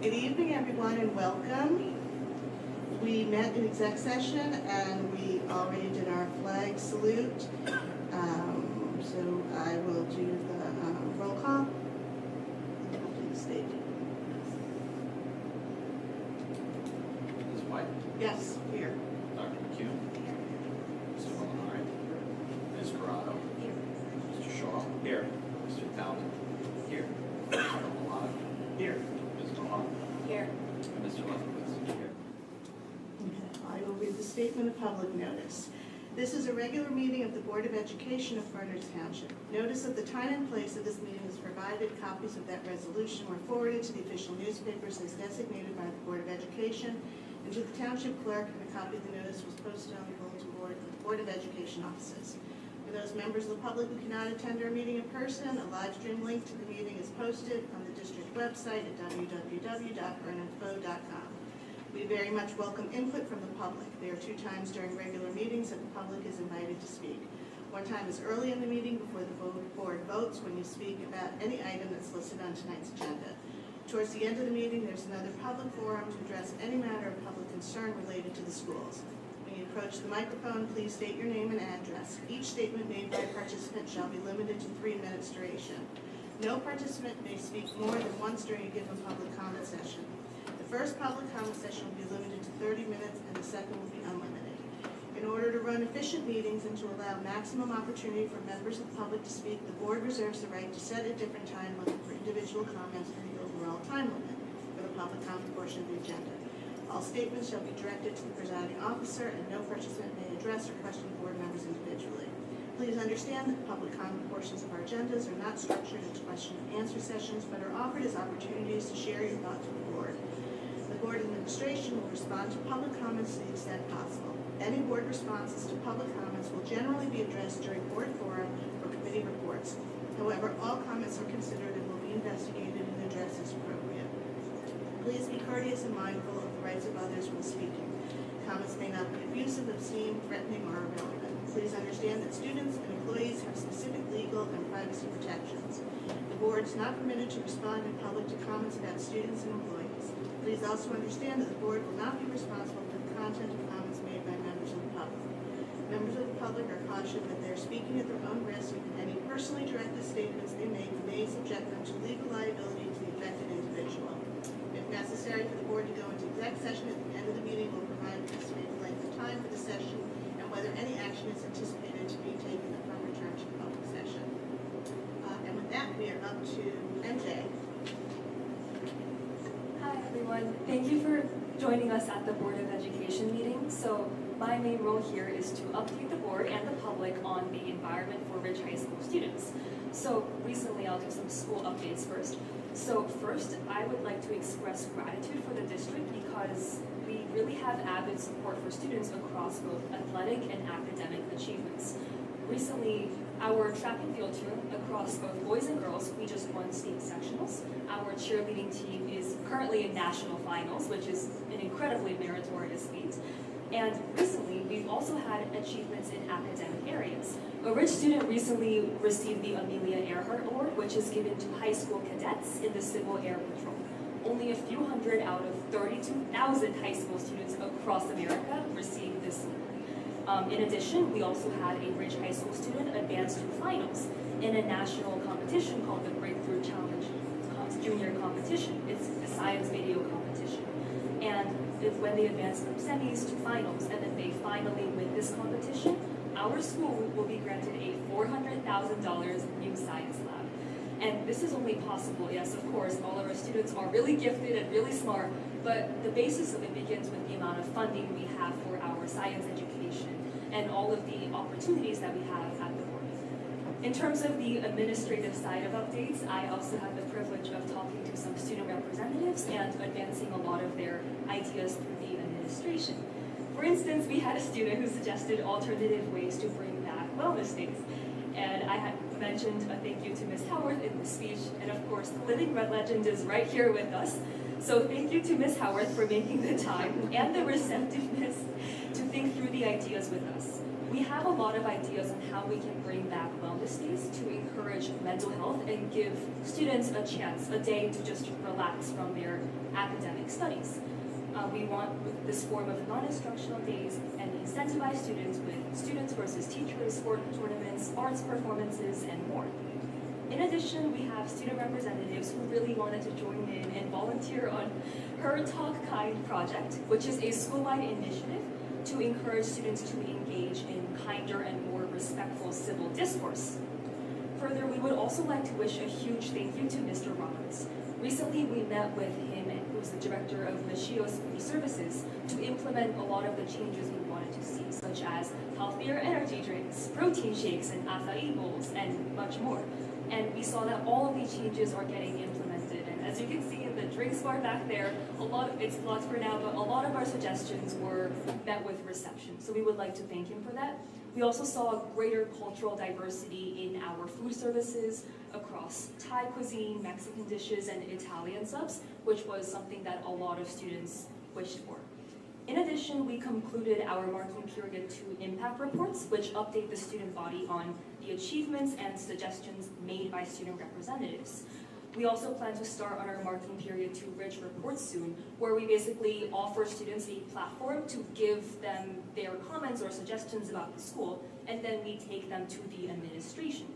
Good evening, everyone, and welcome. We met in exec session and we already did our flag salute. So I will do the roll call. And I'll do the state. Ms. White? Yes, here. Dr. McHugh? Mr. Molinari? Ms. Corrado? Here. Mr. Shaw? Here. Mr. Talbot? Here. Mr. Milano? Here. Ms. Mohan? Here. And Mr. Lefkowitz? Here. Okay, I will read the statement of public notice. This is a regular meeting of the Board of Education of Furnace Township. Notice of the time and place of this meeting is provided. Copies of that resolution were forwarded to the official newspapers as designated by the Board of Education and to the Township Clerk, and a copy of the notice was posted on the bulletin board of the Board of Education offices. For those members of the public who cannot attend our meeting in person, a live stream link to the meeting is posted on the district website at www.burnandfo.com. We very much welcome input from the public. There are 2 times during regular meetings that the public is invited to speak. One time is early in the meeting before the board votes when you speak about any item that's listed on tonight's agenda. Towards the end of the meeting, there's another public forum to address any matter of public concern related to the schools. When you approach the microphone, please state your name and address. Each statement made by a participant shall be limited to 3 minutes duration. No participant may speak more than once during a given public comment session. The first public comment session will be limited to 30 minutes and the second will be unlimited. In order to run efficient meetings and to allow maximum opportunity for members of the public to speak, the board reserves the right to set a different time limit for individual comments and the overall time limit for the public comment portion of the agenda. All statements shall be directed to the presiding officer and no participant may address or question board members individually. Please understand that the public comment portions of our agendas are not structured into question and answer sessions, but are offered as opportunities to share your thoughts with the board. The board administration will respond to public comments to the extent possible. Any board responses to public comments will generally be addressed during board forum or committee reports. However, all comments are considered and will be investigated and addressed as appropriate. Please be courteous and mindful of the rights of others when speaking. Comments may not be abusive, obscene, threatening, or irrelevant. Please understand that students and employees have specific legal and privacy protections. The board is not permitted to respond in public to comments about students and employees. Please also understand that the board will not be responsible for the content of comments made by members of the public. Members of the public are cautioned that they are speaking at their own risk, and any personally directed statements they make may subject them to legal liability to the affected individual. If necessary for the board to go into exec session at the end of the meeting, will provide an estimated length of time for the session and whether any action is anticipated to be taken upon return to public session. And with that, we are up to MJ. Hi everyone, thank you for joining us at the Board of Education meeting. So my main role here is to update the board and the public on the environment for Ridge High School students. So recently I'll do some school updates first. So first, I would like to express gratitude for the district because we really have avid support for students across both athletic and academic achievements. Recently, our track and field team across both boys and girls, we just won state sectionals. Our cheerleading team is currently in national finals, which is an incredibly meritorious feat. And recently, we've also had achievements in academic areas. A Ridge student recently received the Amelia Earhart Award, which is given to high school cadets in the Civil Air Patrol. Only a few hundred out of 32,000 high school students across America received this award. In addition, we also had a Ridge High School student advance to finals in a national competition called the Breakthrough Challenge Junior Competition. It's a science video competition. And when they advance from semis to finals and then they finally win this competition, our school will be granted a $400,000 new science lab. And this is only possible, yes, of course, all of our students are really gifted and really smart, but the basis of it begins with the amount of funding we have for our science education and all of the opportunities that we have at the board. In terms of the administrative side of updates, I also had the privilege of talking to some student representatives and advancing a lot of their ideas through the administration. For instance, we had a student who suggested alternative ways to bring back wellness days. And I had mentioned a thank you to Ms. Howarth in the speech, and of course, the living red legend is right here with us. So thank you to Ms. Howarth for making the time and the receptiveness to think through the ideas with us. we have a lot of ideas on how we can bring back wellness days to encourage mental health and give students a chance, a day to just relax from their academic studies. We want this form of non-instructional days and incentivize students with students versus teachers, sport tournaments, arts performances, and more. In addition, we have student representatives who really wanted to join in and volunteer on Her Talk Kind project, which is a school-wide initiative to encourage students to engage in kinder and more respectful civil discourse. Further, we would also like to wish a huge thank you to Mr. Roberts. Recently, we met with him, who's the director of Machio Community Services, to implement a lot of the changes we wanted to see, such as healthier energy drinks, protein shakes, and acai bowls, and much more. And we saw that all of these changes are getting implemented. And as you can see in the drinks bar back there, it's locked for now, but a lot of our suggestions were met with reception. So we would like to thank him for that. We also saw greater cultural diversity in our food services across Thai cuisine, Mexican dishes, and Italian subs, which was something that a lot of students wished for. In addition, we concluded our marking period 2 impact reports, which update the student body on the achievements and suggestions made by student representatives. We also plan to start on our marking period 2 Ridge reports soon, where we basically offer students a platform to give them their comments or suggestions about the school, and then we take them to the administration.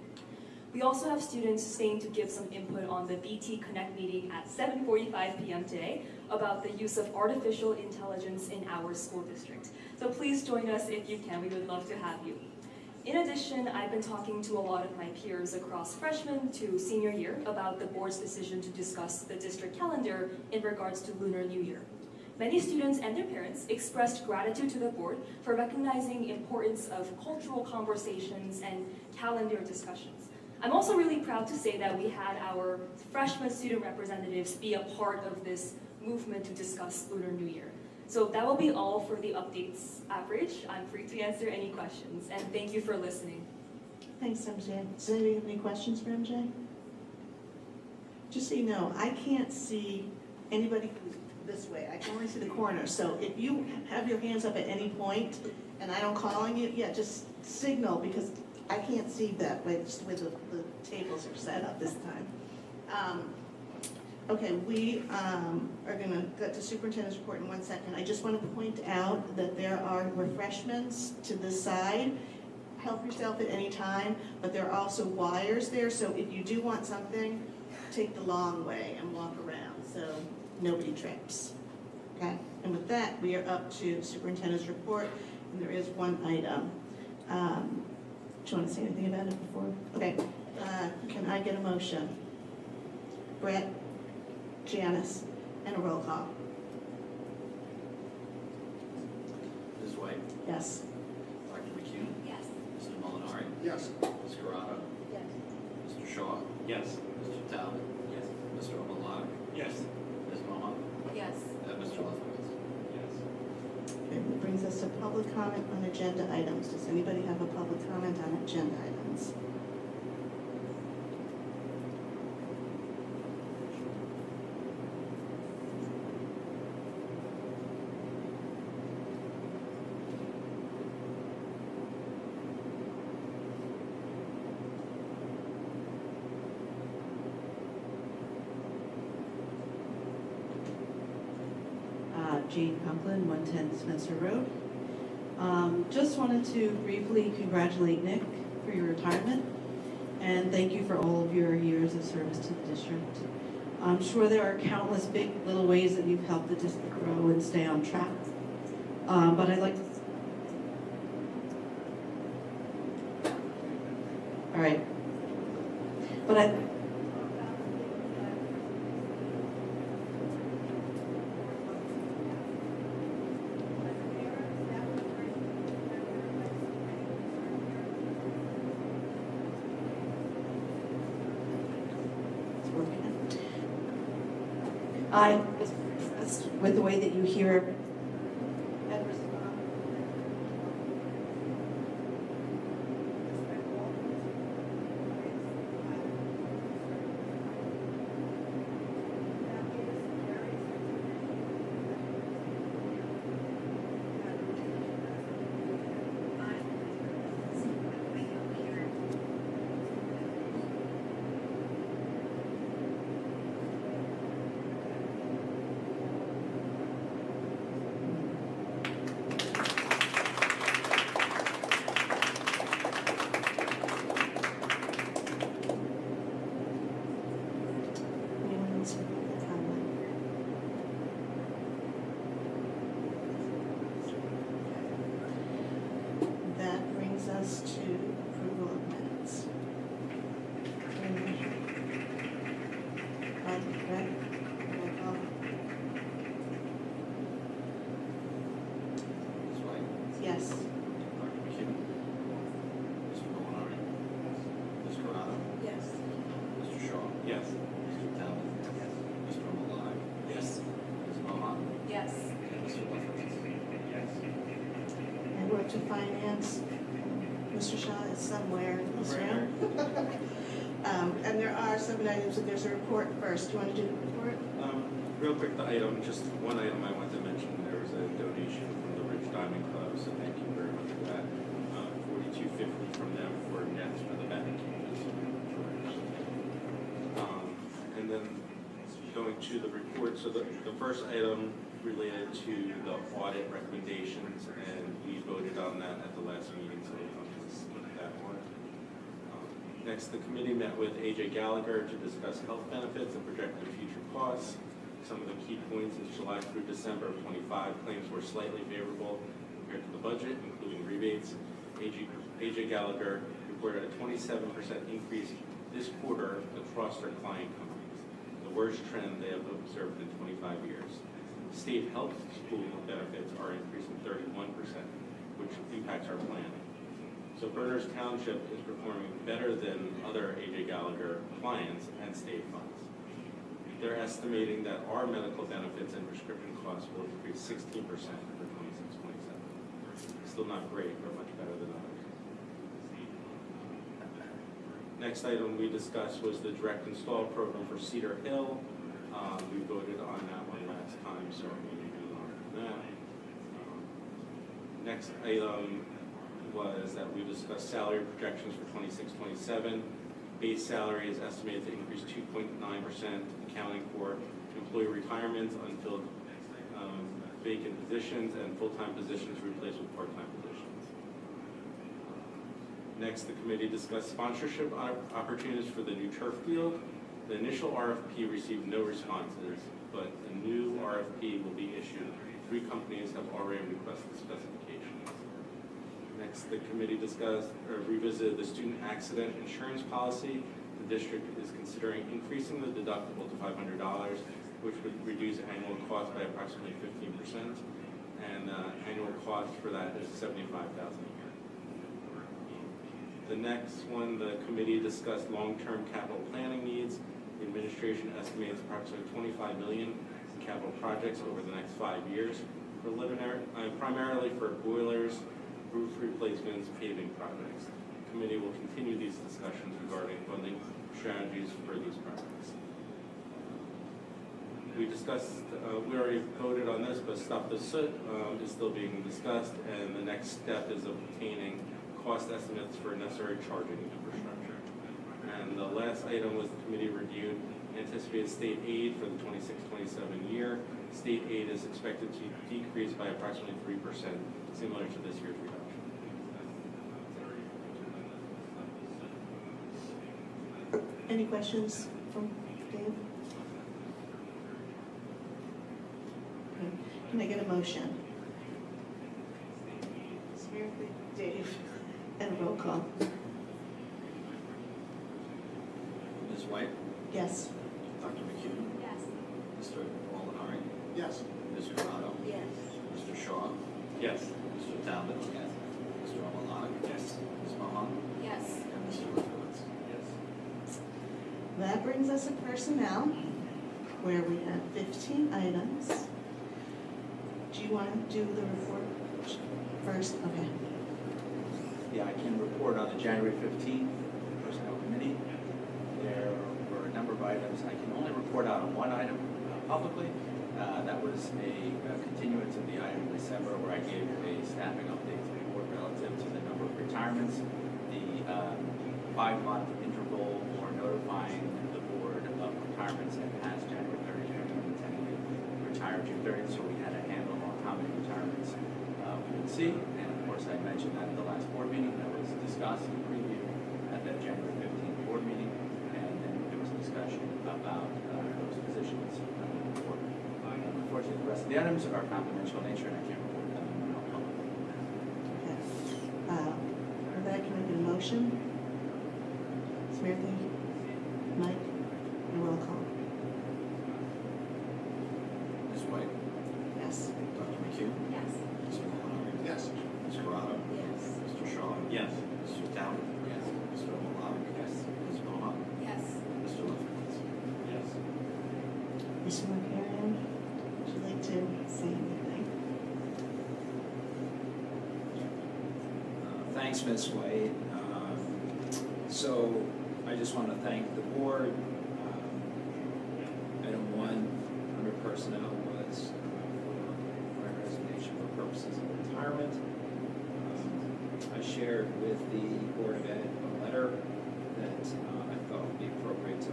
We also have students staying to give some input on the BTConnect meeting at 7:45 p.m. today about the use of artificial intelligence in our school district. So please join us if you can. We would love to have you. In addition, I've been talking to a lot of my peers across freshman to senior year about the board's decision to discuss the district calendar in regards to Lunar New Year. Many students and their parents expressed gratitude to the board for recognizing the importance of cultural conversations and calendar discussions. I'm also really proud to say that we had our freshman student representatives be a part of this movement to discuss Lunar New Year. So that will be all for the updates average. I'm free to answer any questions, and thank you for listening. Thanks, MJ. Does anybody have any questions for MJ? Just so you know, I can't see anybody this way. I can only see the corner. So if you have your hands up at any point and I don't call on you, yeah, just signal, because I can't see that way, just the way the tables are set up this time. Okay, we are going to get to superintendent's report in 1 second. I just want to point out that there are refreshments to the side. Help yourself at any time, but there are also wires there, so if you do want something, take the long way and walk around so nobody trips. Okay, and with that, we are up to superintendent's report, and there is one item. Do you want to say anything about it before? Okay, can I get a motion? Brett? Janice, and a roll call. Ms. White? Yes. Dr. McHugh? Yes. Mr. Molinari? Yes. Ms. Corrado? Yes. Mr. Shaw? Yes. Mr. Talbot? Yes. Mr. Omalak? Yes. Ms. Mohammed? Yes. And Mr. Lefkowitz? Yes. Okay, that brings us to public comment on agenda items. Does anybody have a public comment on agenda items? Jane Conklin, 110 Spencer Road. Just wanted to briefly congratulate Nick for your retirement, and thank you for all of your years of service to the district. I'm sure there are countless big little ways that you've helped the district grow and stay on track. But I'd like to... All right. But I... I was impressed with the way that you hear and respond. to finance. Mr. Shaw is somewhere in this room. And there are 7 items, and there's a report first. Do you want to do the report? Real quick, the item, just one item I want to mention, there was a donation from the Rich Diamond Club, so thank you very much for that. $42.50 from them for nets for the batting cages. And then going to the report, so the first item related to the audit recommendations, and we voted on that at the last meeting, so we'll just skip that one. Next, the committee met with AJ Gallagher to discuss health benefits and projected future costs. Some of the key points is July through December of '25 claims were slightly favorable compared to the budget, including rebates. AJ Gallagher reported a 27% increase this quarter across their client companies, the worst trend they have observed in 25 years. State health pool benefits are increasing 31%, which impacts our planning. So Berners Township is performing better than other AJ Gallagher clients and state funds. They're estimating that our medical benefits and prescription costs will increase 16% for 26-27. Still not great, but much better than others. Next item we discussed was the direct install program for Cedar Hill. We voted on that one last time, so I'm going to move on from that. Next item was that we discussed salary projections for 26-27. Base salary is estimated to increase 2.9%, accounting for employee retirements, unfilled vacant positions, and full-time positions replaced with part-time positions. Next, the committee discussed sponsorship opportunities for the new turf field. The initial RFP received no responses, but a new RFP will be issued. 3 companies have already requested specifications. Next, the committee discussed or revisited the student accident insurance policy. The district is considering increasing the deductible to $500, which would reduce annual cost by approximately 15%, and annual cost for that is $75,000 a year. The next one, the committee discussed long-term capital planning needs. The administration estimates approximately $25 million in capital projects over the next 5 years, primarily for boilers, roof replacements, paving projects. The committee will continue these discussions regarding funding strategies for these projects. We discussed, we already voted on this, but Stop the Soot is still being discussed, and the next step is obtaining cost estimates for necessary charging infrastructure. And the last item was the committee reviewed anticipated state aid for the 26-27 year. State aid is expected to decrease by approximately 3%, similar to this year's reduction. Any questions from Dave? Okay. Can I get a motion? Seriously, Dave, and a roll call. Ms. White? Yes. Dr. McHugh? Yes. Mr. Molinari? Yes. Ms. Corrado? Yes. Mr. Shaw? Yes. Mr. Talbot? Yes. Mr. Omalani? Yes. Ms. Mohan? Yes. And Mr. Lefkowitz? Yes. That brings us to personnel, where we have 15 items. Do you want to do the report first? Okay. Yeah, I can report on the January 15th Personnel Committee. There were a number of items. I can only report out on one item publicly. That was a continuance of the item in December where I gave a staffing update to the board relative to the number of retirements, the 5-month interval for notifying the board of retirements that passed January 30th, intending to retire June 30th, so we had a handle on how many retirements we would see. And of course, I mentioned that at the last board meeting that was discussed and previewed at that January 15th board meeting, and then there was a discussion about those positions moving forward. Unfortunately, the rest of the items are confidential in nature, and I can't report them publicly. Okay. For that, can I get a motion? Smriti, Mike, and roll call. Ms. White? Yes. Dr. McHugh? Yes. Mr. Molinari? Yes. Ms. Corrado? Yes. Mr. Shaw? Yes. Mr. Talbot? Yes. Mr. Omalani? Yes. Ms. Mohan? Yes. Mr. Lefkowitz? Yes. Mr. Markarian, would you like to say anything? Thanks, Ms. White. So I just want to thank the board. Item 1 under personnel was for my resignation for purposes of retirement. I shared with the Board of Ed a letter that I thought would be appropriate to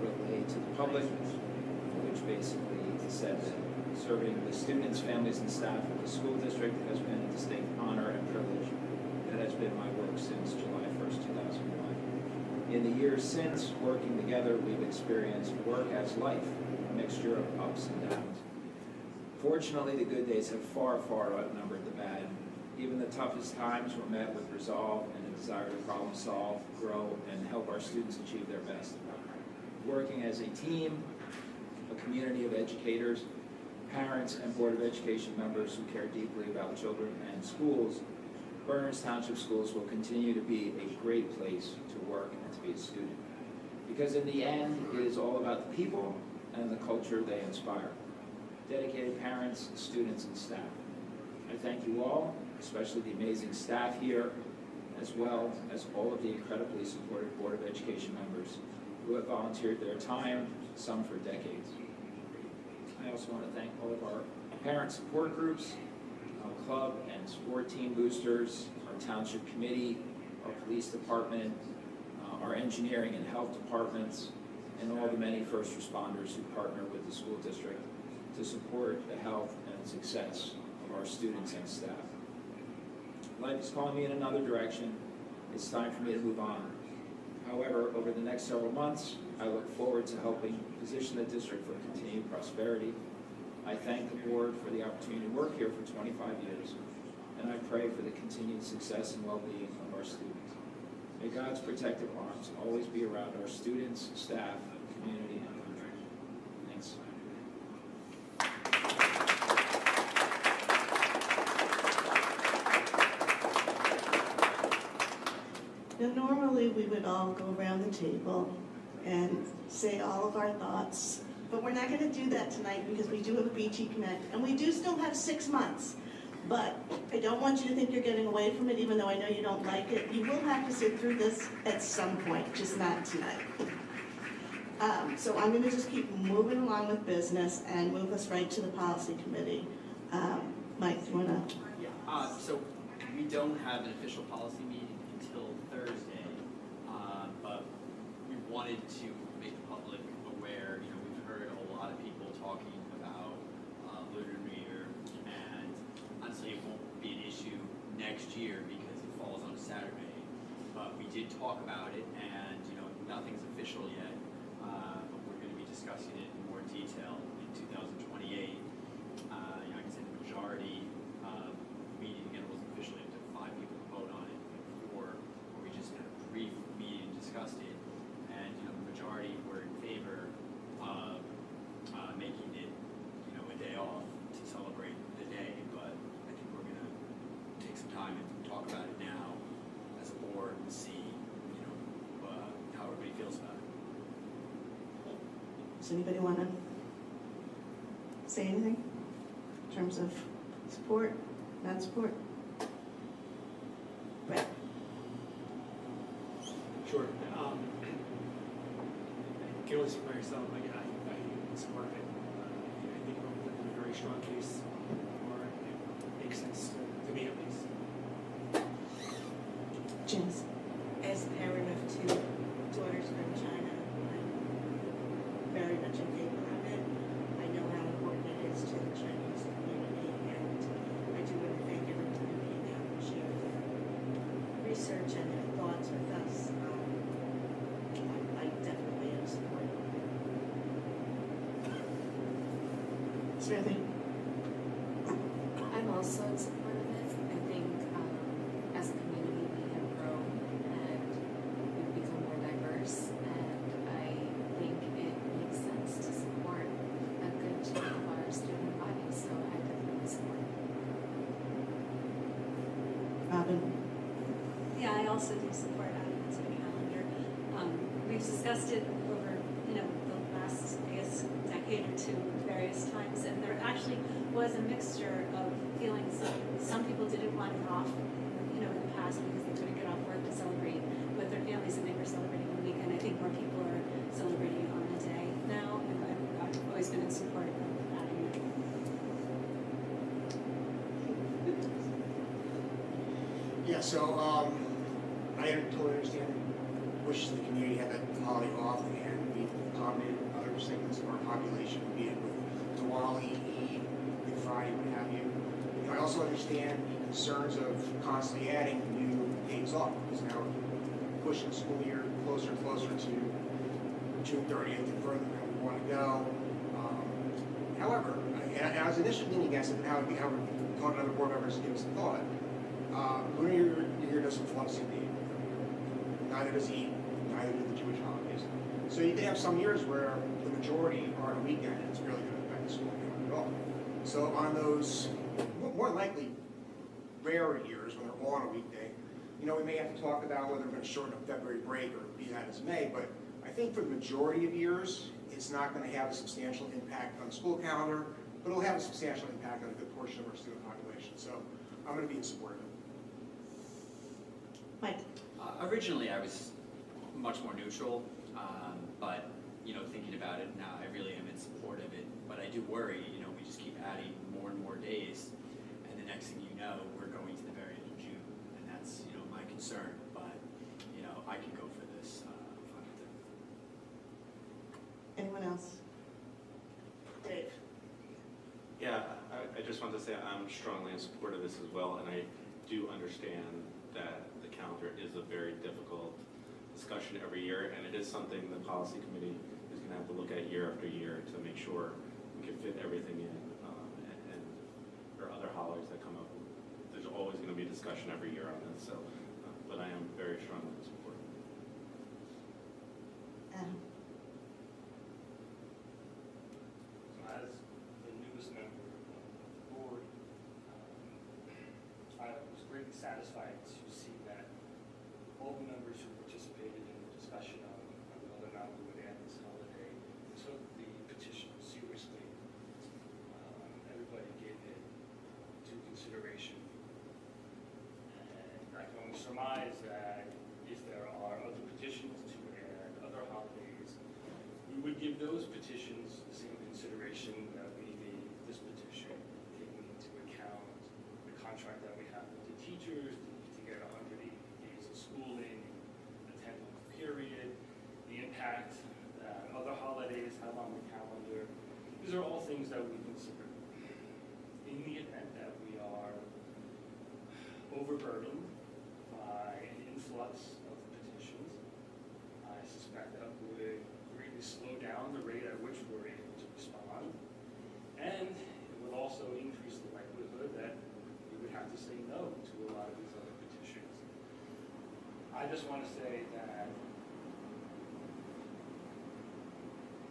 relay to the public, which basically said that serving the students, families, and staff of the school district has been a distinct honor and privilege that has been my work since July 1st, 2001. In the years since working together, we've experienced work as life, a mixture of ups and downs. Fortunately, the good days have far, far outnumbered the bad. Even the toughest times were met with resolve and a desire to problem solve, grow, and help our students achieve their best. Working as a team, a community of educators, parents, and Board of Education members who care deeply about children and schools, Berners Township Schools will continue to be a great place to work and to be a student. Because in the end, it is all about the people and the culture they inspire. Dedicated parents, students, and staff. I thank you all, especially the amazing staff here, as well as all of the incredibly supportive Board of Education members who have volunteered their time, some for decades. I also want to thank all of our parent support groups, our club and sport team boosters, our township committee, our police department, our engineering and health departments, and all the many first responders who partner with the school district to support the health and success of our students and staff. Life is calling me in another direction. It's time for me to move on. However, over the next several months, I look forward to helping position the district for continued prosperity. I thank the board for the opportunity to work here for 25 years, and I pray for the continued success and well-being of our students. May God's protective arms always be around our students, staff, community, and country. Thanks. Now, normally we would all go around the table and say all of our thoughts, but we're not going to do that tonight because we do have a BTConnect, and we do still have 6 months. But I don't want you to think you're getting away from it, even though I know you don't like it. You will have to sit through this at some point, just not tonight. So I'm going to just keep moving along with business and move us right to the policy committee. Mike, do you want to? Yeah, so we don't have an official policy meeting until Thursday, but we wanted to make the public aware. You know, we've heard a lot of people talking about Lunar New Year, and honestly, it won't be an issue next year because it falls on a Saturday. But we did talk about it, and you know, nothing's official yet, but we're going to be discussing it in more detail in 2028. You know, like I said, the majority meeting again wasn't officially up to 5 people to vote on it before, where we just had a brief meeting and discussed it, and you know, the majority were in favor of making it, you know, a day off to celebrate the day. But I think we're going to take some time and talk about it now as a board and see, you know, how everybody feels about it. Does anybody want to say anything in terms of support, not support? Right. Sure. I can only speak for myself. I support it. I think we're a very strong case, or it makes sense to me at least. Janice? As a parent of 2 daughters from China, I'm very much in favor of it. I know how important it is to the Chinese community, and I do want to thank everyone who came out and shared their research and their thoughts with us. I definitely am supportive of it. Smithy? I'm also in support of it. I think as a community we have grown and we've become more diverse, and I think it makes sense to support a good chunk of our student body, so I definitely support it. Robin? Yeah, I also do support Adam's calendar. We've discussed it over, you know, the last, I guess, decade or 2 various times, and there actually was a mixture of feelings. Some people didn't want it off, you know, in the past because they couldn't get off work to celebrate with their families and they were celebrating on the weekend. I think more people are celebrating on the day now, and I've always been in support of adding it. Yeah, so I totally understand the wishes of the community have that holiday off, and we've accommodated other segments of our population, be it with Diwali, Eid, Good Friday, what have you. You know, I also understand the concerns of constantly adding new days off, because now we're pushing the school year closer and closer to June 30th and further than we want to go. However, and I was initially leaning against it, and how we talked to other board members to give us a thought. Lunar Year doesn't fall on the same day. Neither does Eid, neither do the Jewish holidays. So you can have some years where the majority are on a weekend, and it's really going to affect the school calendar at all. So on those more likely rarer years when they're all on a weekday, you know, we may have to talk about whether we're going to shorten up February break or be that as May. But I think for the majority of years, it's not going to have a substantial impact on the school calendar, but it'll have a substantial impact on a good portion of our student population. So I'm going to be in support of it. Mike? Originally, I was much more neutral, but you know, thinking about it now, I really am in support of it. But I do worry, you know, we just keep adding more and more days, and the next thing you know, we're going to the very end of June, and that's, you know, my concern. But you know, I can go for this. Fine with it. Anyone else? Dave? Yeah, I just want to say I'm strongly in support of this as well, and I do understand that the calendar is a very difficult discussion every year, and it is something the policy committee is going to have to look at year after year to make sure we can fit everything in. And there are other holidays that come up. There's always going to be discussion every year on this, so, but I am very strongly in support. Adam? As the newest member of the board, I was greatly satisfied to see that all the members who participated in the discussion on whether or not we would add this holiday took the petition seriously. Everybody gave it due consideration. And I can only surmise that if there are other petitions to add other holidays, we would give those petitions the same consideration that we gave this petition, taking into account the contract that we have with the teachers to get 180 days of schooling, a 10-month period, the impact that other holidays have on the calendar. These are all things that we consider. In the event that we are overburdened by an influx of petitions, I suspect that would greatly slow down the rate at which we're able to respond, and it would also increase the likelihood that we would have to say no to a lot of these other petitions. I just want to say that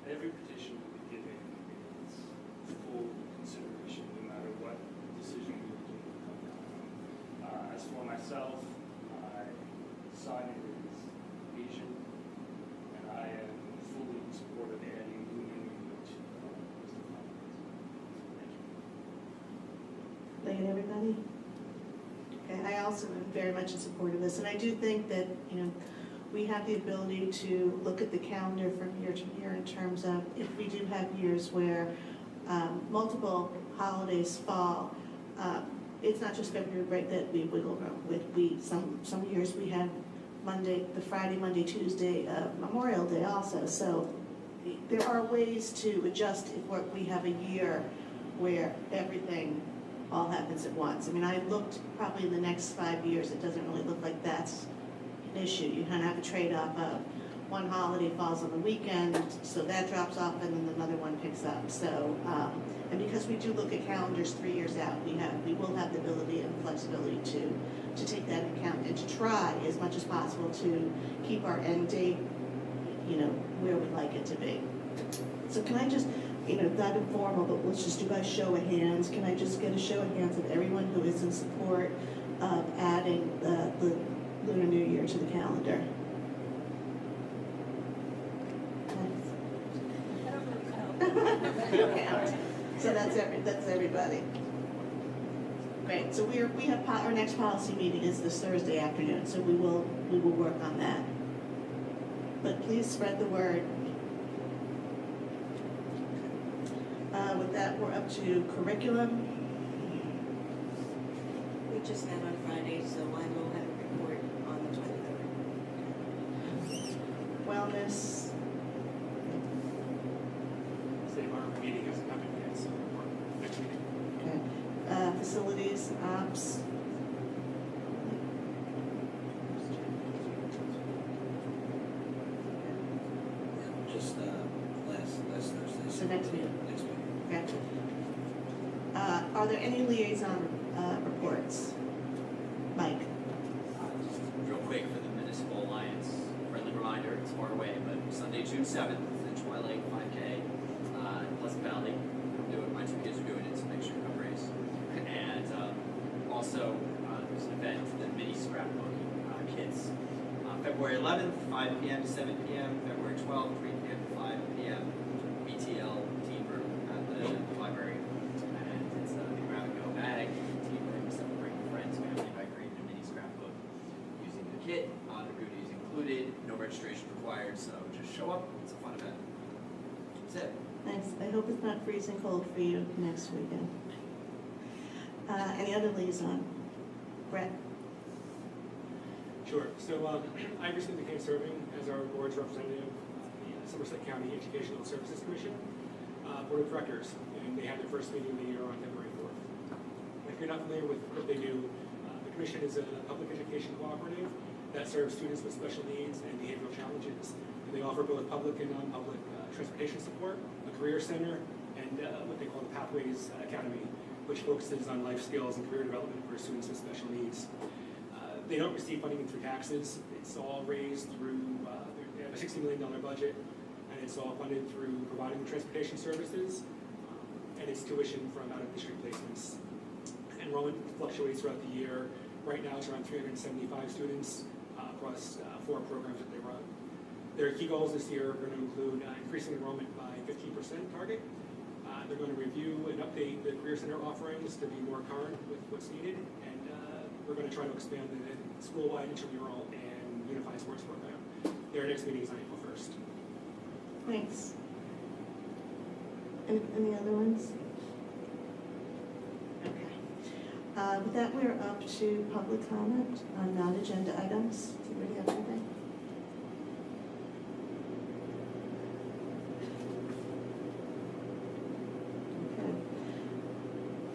every petition will be given its full consideration, no matter what decision we come down on. As for myself, my son is Asian, and I am fully in support of adding Lunar New Year to the list of holidays. Thank you. Thank you, everybody. Okay, I also am very much in support of this, and I do think that, you know, we have the ability to look at the calendar from year to year in terms of if we do have years where multiple holidays fall, it's not just February break that we wiggle room with. Some years we have the Friday, Monday, Tuesday, Memorial Day also. So there are ways to adjust if we have a year where everything all happens at once. I mean, I looked probably in the next 5 years, it doesn't really look like that's an issue. You kind of have a trade-off of one holiday falls on the weekend, so that drops off and then another one picks up. So, and because we do look at calendars 3 years out, we will have the ability and flexibility to take that into account and to try as much as possible to keep our end date, you know, where we'd like it to be. So can I just, you know, not informal, but let's just do by show of hands. Can I just get a show of hands of everyone who is in support of adding the Lunar New Year to the calendar? I don't really know. So that's everybody. Great, so we have, our next policy meeting is this Thursday afternoon, so we will work on that. But please spread the word. With that, we're up to curriculum. We just met on Friday, so I will have a report on the 23rd. Wellness. Same, our meeting hasn't happened yet, so next meeting. Okay. Facilities, ops. Just last Thursday. So next meeting. Next meeting. Okay. Are there any liaison reports? Mike? Just real quick for the Municipal Alliance, friendly reminder, it's far away, but Sunday, June 7th, the Twilight 5K in Pleasant Valley. I'm doing, my two kids are doing it, so make sure you come race. And also, there's an event, the mini scrapbooking kids. February 11th, 5 p.m. to 7 p.m., February 12th, 3 p.m. to 5 p.m., BTL team room at the library. And it's a grab and go bag, team room, celebrating friends, family by creating a mini scrapbook using the kit, the goodies included, no registration required, so just show up, it's a fun event. That's it. Thanks. I hope it's not freezing cold for you next weekend. Any other liaison? Brett? Sure. So I recently became serving as our board's representative in the Somerset County Educational Services Commission Board of Directors, and they had their first meeting of the year on February 4th. If you're not familiar with what they do, the commission is a public education cooperative that serves students with special needs and behavioral challenges. And they offer both public and non-public transportation support, a career center, and what they call the Pathways Academy, which focuses on life skills and career development for students with special needs. They don't receive funding through taxes. It's all raised through, they have a $60 million budget, and it's all funded through providing the transportation services, and it's tuition from out-of-district placements. Enrollment fluctuates throughout the year. Right now, it's around 375 students across 4 programs that they run. Their key goals this year are going to include increasing enrollment by 15% target. They're going to review and update the Career Center offerings to be more current with what's needed, and we're going to try to expand the school-wide intramural and unified sports program. Their next meeting is on April 1st. Thanks. Any other ones? Okay. With that, we're up to public comment on non-agenda items. Does anybody have anything? Okay.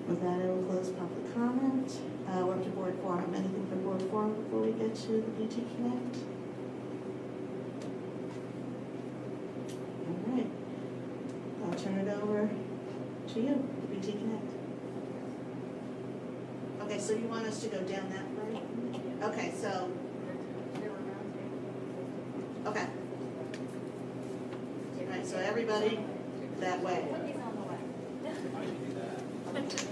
With that, I will close public comment. We're up to board forum. Anything from board forum before we get to the BTConnect? All right. I'll turn it over to you, BTConnect. Okay, so you want us to go down that way? Okay, so. Okay. All right, so everybody that way. I can do that.